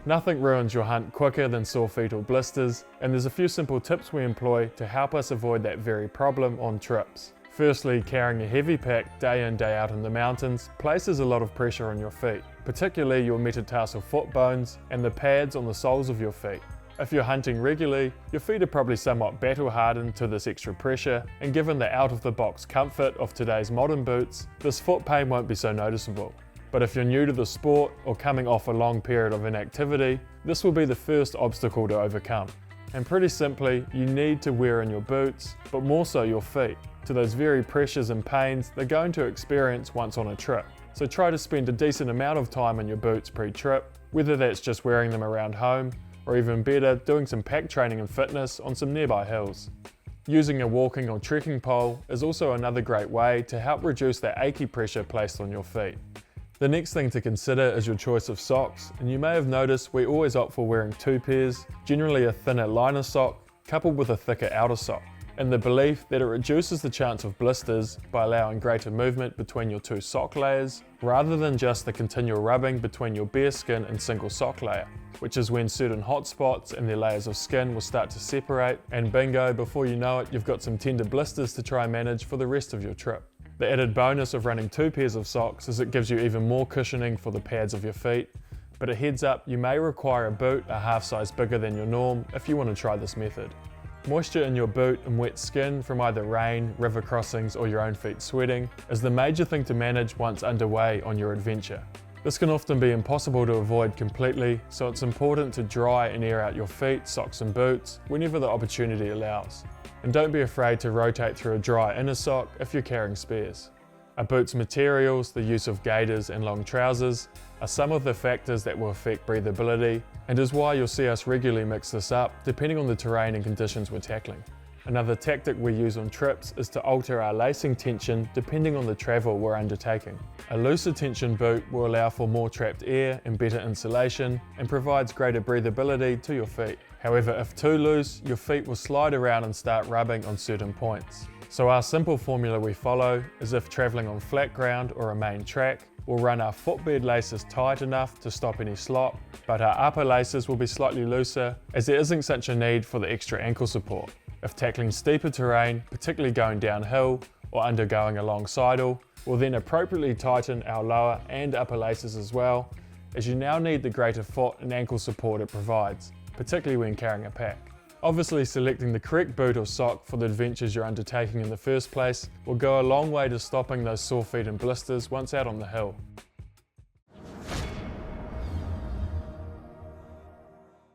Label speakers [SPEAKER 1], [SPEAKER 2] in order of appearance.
[SPEAKER 1] Nothing ruins your hunt quicker than sore feet or blisters, and there's a few simple tips we employ to help us avoid that very problem on trips. Firstly, carrying a heavy pack day in day out in the mountains places a lot of pressure on your feet, particularly your metatarsal foot bones and the pads on the soles of your feet. If you're hunting regularly, your feet are probably somewhat battle hardened to this extra pressure, and given the out-of-the-box comfort of today's modern boots, this foot pain won't be so noticeable. But if you're new to the sport or coming off a long period of inactivity, this will be the first obstacle to overcome. And pretty simply, you need to wear in your boots, but more so your feet, to those very pressures and pains they're going to experience once on a trip. So try to spend a decent amount of time in your boots pre-trip, whether that's just wearing them around home, or even better, doing some pack training and fitness on some nearby hills. Using a walking or trekking pole is also another great way to help reduce that achy pressure placed on your feet. The next thing to consider is your choice of socks, and you may have noticed we always opt for wearing two pairs, generally a thinner liner sock coupled with a thicker outer sock, in the belief that it reduces the chance of blisters by allowing greater movement between your two sock layers, rather than just the continual rubbing between your bare skin and single sock layer, which is when certain hot spots and their layers of skin will start to separate, and bingo, before you know it, you've got some tender blisters to try and manage for the rest of your trip. The added bonus of running two pairs of socks is it gives you even more cushioning for the pads of your feet, but a heads up, you may require a boot a half size bigger than your norm if you want to try this method. Moisture in your boot and wet skin from either rain, river crossings or your own feet sweating is the major thing to manage once underway on your adventure. This can often be impossible to avoid completely, so it's important to dry and air out your feet, socks and boots whenever the opportunity allows. And don't be afraid to rotate through a dry inner sock if you're carrying spares. A boot's materials, the use of gaiters and long trousers are some of the factors that will affect breathability, and is why you'll see us regularly mix this up depending on the terrain and conditions we're tackling. Another tactic we use on trips is to alter our lacing tension depending on the travel we're undertaking. A looser tension boot will allow for more trapped air and better insulation, and provides greater breathability to your feet. However, if too loose, your feet will slide around and start rubbing on certain points. So our simple formula we follow is, if travelling on flat ground or a main track, we'll run our footbed laces tight enough to stop any slop, but our upper laces will be slightly looser as there isn't such a need for the extra ankle support. If tackling steeper terrain, particularly going downhill or undergoing a long sidle, we'll then appropriately tighten our lower and upper laces as well, as you now need the greater foot and ankle support it provides, particularly when carrying a pack. Obviously, selecting the correct boot or sock for the adventures you're undertaking in the first place will go a long way to stopping those sore feet and blisters once out on the hill.